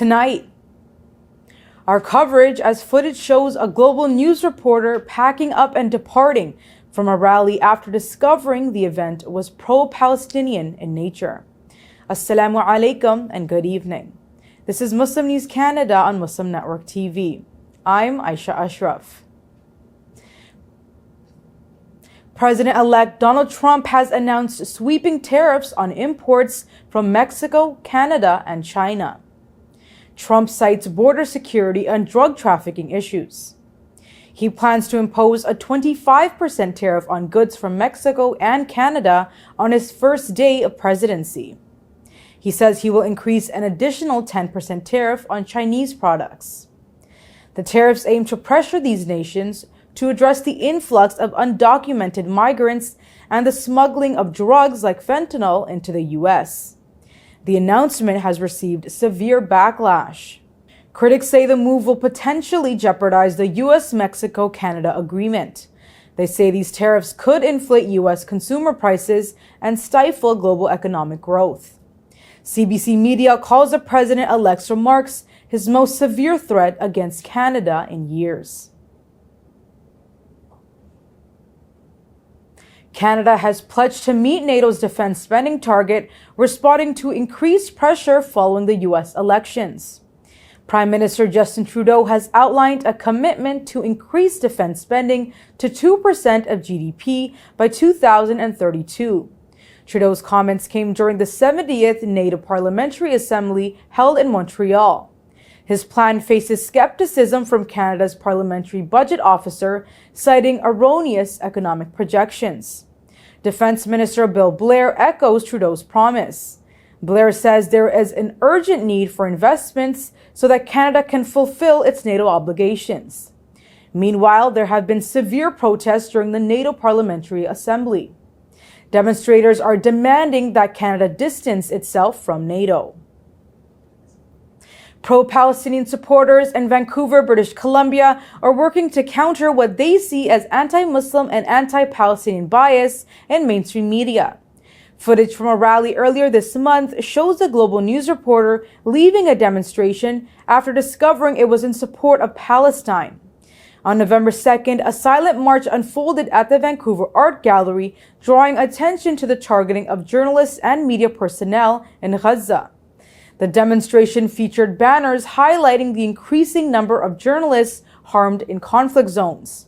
tonight. Our coverage as footage shows a global news reporter packing up and departing from a rally after discovering the event was pro-Palestinian in nature. Assalamu alaikum and good evening. This is Muslim News Canada on Muslim Network TV. I'm Aisha Ashraf. President-elect Donald Trump has announced sweeping tariffs on imports from Mexico, Canada, and China. Trump cites border security and drug trafficking issues. He plans to impose a 25% tariff on goods from Mexico and Canada on his first day of presidency. He says he will increase an additional 10% tariff on Chinese products. The tariffs aim to pressure these nations to address the influx of undocumented migrants and the smuggling of drugs like fentanyl into the U.S. The announcement has received severe backlash. Critics say the move will potentially jeopardize the U.S.-Mexico-Canada agreement. They say these tariffs could inflate U.S. consumer prices and stifle global economic growth. CBC Media calls the president-elect's remarks his most severe threat against Canada in years. Canada has pledged to meet NATO's defense spending target, responding to increased pressure following the U.S. elections. Prime Minister Justin Trudeau has outlined a commitment to increase defense spending to 2% of GDP by 2032. Trudeau's comments came during the 70th NATO Parliamentary Assembly held in Montreal. His plan faces skepticism from Canada's Parliamentary Budget Officer, citing erroneous economic projections. Defense Minister Bill Blair echoes Trudeau's promise. Blair says there is an urgent need for investments so that Canada can fulfill its NATO obligations. Meanwhile, there have been severe protests during the NATO Parliamentary Assembly. Demonstrators are demanding that Canada distance itself from NATO. Pro-Palestinian supporters in Vancouver, British Columbia, are working to counter what they see as anti-Muslim and anti-Palestinian bias in mainstream media. Footage from a rally earlier this month shows a global news reporter leaving a demonstration after discovering it was in support of Palestine. On November 2nd, a silent march unfolded at the Vancouver Art Gallery, drawing attention to the targeting of journalists and media personnel in Gaza. The demonstration featured banners highlighting the increasing number of journalists harmed in conflict zones.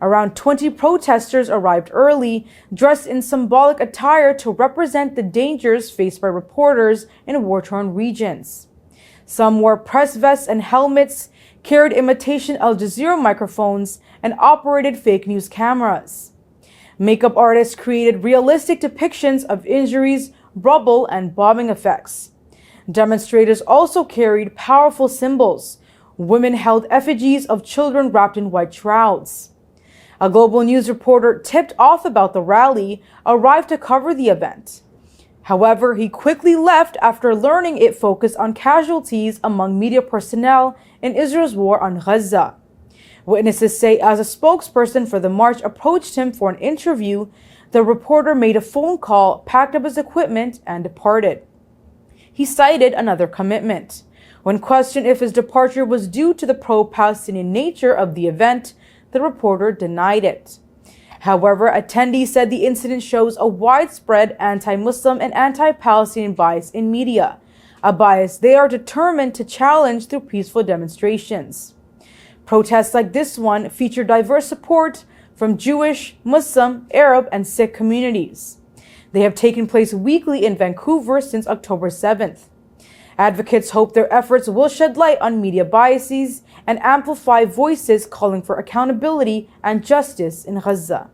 Around 20 protesters arrived early, dressed in symbolic attire to represent the dangers faced by reporters in war-torn regions. Some wore press vests and helmets, carried imitation Al Jazeera microphones, and operated fake news cameras. Makeup artists created realistic depictions of injuries, rubble, and bombing effects. Demonstrators also carried powerful symbols. Women held effigies of children wrapped in white shrouds. A global news reporter tipped off about the rally arrived to cover the event. However, he quickly left after learning it focused on casualties among media personnel in Israel's war on Gaza. Witnesses say as a spokesperson for the march approached him for an interview, the reporter made a phone call, packed up his equipment, and departed. He cited another commitment. When questioned if his departure was due to the pro-Palestinian nature of the event, the reporter denied it. However, attendees said the incident shows a widespread anti-Muslim and anti-Palestinian bias in media, a bias they are determined to challenge through peaceful demonstrations. Protests like this one feature diverse support from Jewish, Muslim, Arab, and Sikh communities. They have taken place weekly in Vancouver since October 7th. Advocates hope their efforts will shed light on media biases and amplify voices calling for accountability and justice in Gaza.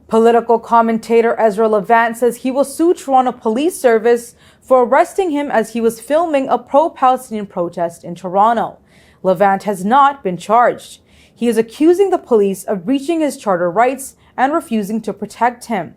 Political commentator Ezra Levant says he will sue Toronto Police Service for arresting him as he was filming a pro-Palestinian protest in Toronto. Levant has not been charged. He is accusing the police of breaching his charter rights and refusing to protect him.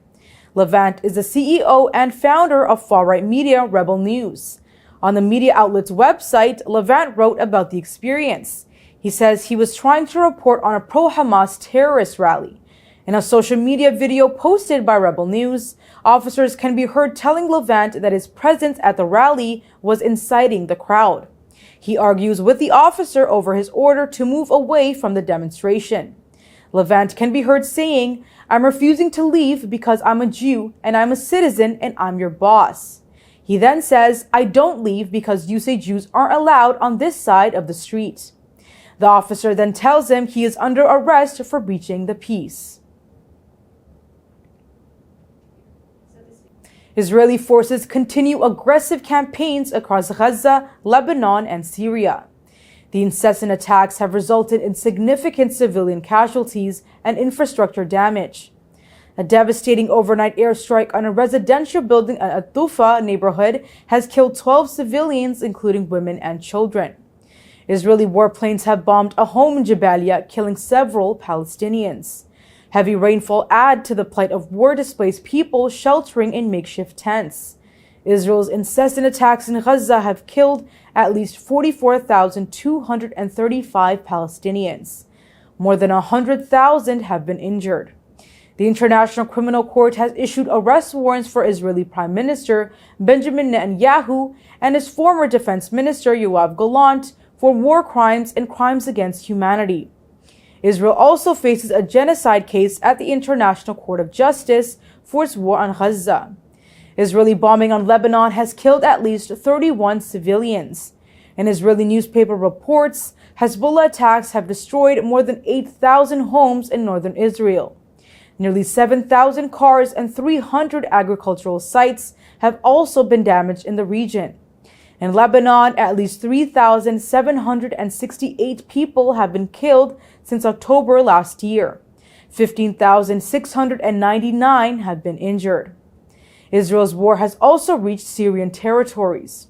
Levant is the CEO and founder of far-right media Rebel News. On the media outlet's website, Levant wrote about the experience. He says he was trying to report on a pro-Hamas terrorist rally. In a social media video posted by Rebel News, officers can be heard telling Levant that his presence at the rally was inciting the crowd. He argues with the officer over his order to move away from the demonstration. Levant can be heard saying, "I'm refusing to leave because I'm a Jew and I'm a citizen and I'm your boss." He then says, "I don't leave because you say Jews aren't allowed on this side of the street." The officer then tells him he is under arrest for breaching the peace. Israeli forces continue aggressive campaigns across Gaza, Lebanon, and Syria. The incessant attacks have resulted in significant civilian casualties and infrastructure damage. A devastating overnight airstrike on a residential building in Atufa neighborhood has killed 12 civilians, including women and children. Israeli warplanes have bombed a home in Jabalia, killing several Palestinians. Heavy rainfall adds to the plight of war-displaced people sheltering in makeshift tents. Israel's incessant attacks in Gaza have killed at least 44,235 Palestinians. More than 100,000 have been injured. The International Criminal Court has issued arrest warrants for Israeli Prime Minister Benjamin Netanyahu and his former Defense Minister Yoav Gallant for war crimes and crimes against humanity. Israel also faces a genocide case at the International Court of Justice for its war on Gaza. Israeli bombing on Lebanon has killed at least 31 civilians. An Israeli newspaper reports Hezbollah attacks have destroyed more than 8,000 homes in northern Israel. Nearly 7,000 cars and 300 agricultural sites have also been damaged in the region. In Lebanon, at least 3,768 people have been killed since October last year. 15,699 have been injured. Israel's war has also reached Syrian territories.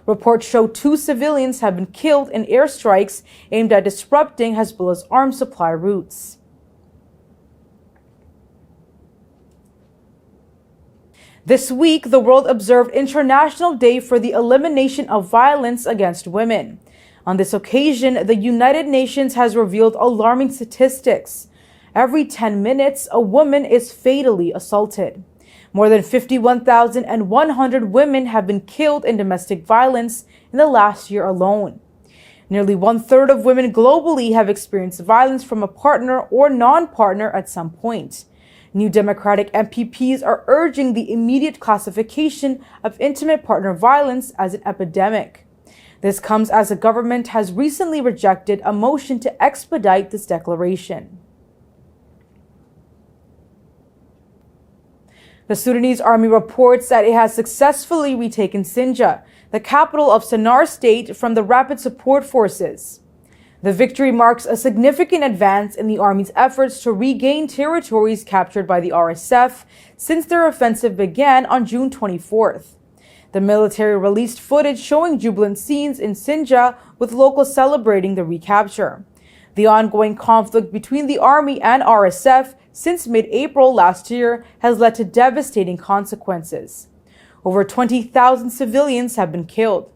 Reports show 2 civilians have been killed in airstrikes aimed at disrupting Hezbollah's arms supply routes. This week, the world observed International Day for the Elimination of Violence Against Women. On this occasion, the United Nations has revealed alarming statistics. Every 10 minutes, a woman is fatally assaulted. More than 51,100 women have been killed in domestic violence in the last year alone. Nearly 1/3 of women globally have experienced violence from a partner or non-partner at some point. New Democratic MPPs are urging the immediate classification of intimate partner violence as an epidemic. This comes as the government has recently rejected a motion to expedite this declaration. The Sudanese army reports that it has successfully retaken Sinja, the capital of Sennar State, from the Rapid Support Forces. The victory marks a significant advance in the army's efforts to regain territories captured by the RSF since their offensive began on June 24th. The military released footage showing jubilant scenes in Sinja, with locals celebrating the recapture. The ongoing conflict between the army and RSF since mid-April last year has led to devastating consequences. Over 20,000 civilians have been killed.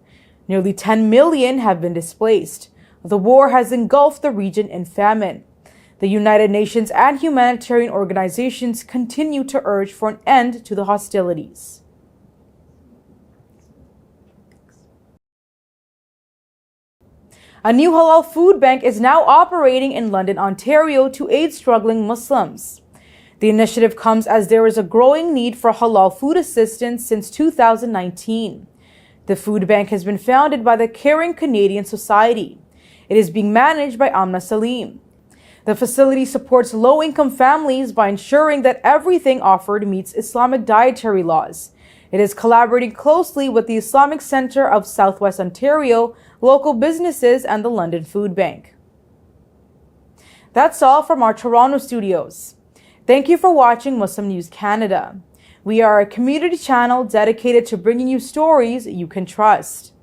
Nearly 10 million have been displaced. The war has engulfed the region in famine. The United Nations and humanitarian organizations continue to urge for an end to the hostilities. A new Halal Food Bank is now operating in London, Ontario to aid struggling Muslims. The initiative comes as there is a growing need for halal food assistance since 2019. The food bank has been founded by the Caring Canadian Society. It is being managed by Amna Salim. The facility supports low-income families by ensuring that everything offered meets Islamic dietary laws. It is collaborating closely with the Islamic Centre of Southwest Ontario, local businesses, and the London Food Bank. That's all from our Toronto studios. Thank you for watching Muslim News Canada. We are a community channel dedicated to bringing you stories you can trust.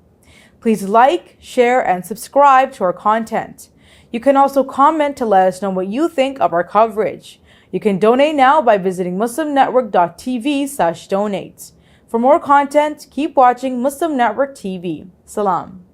Please like, share, and subscribe to our content. You can also comment to let us know what you think of our coverage. You can donate now by visiting muslimnetwork.tv/donate. For more content, keep watching Muslim Network TV. Salam.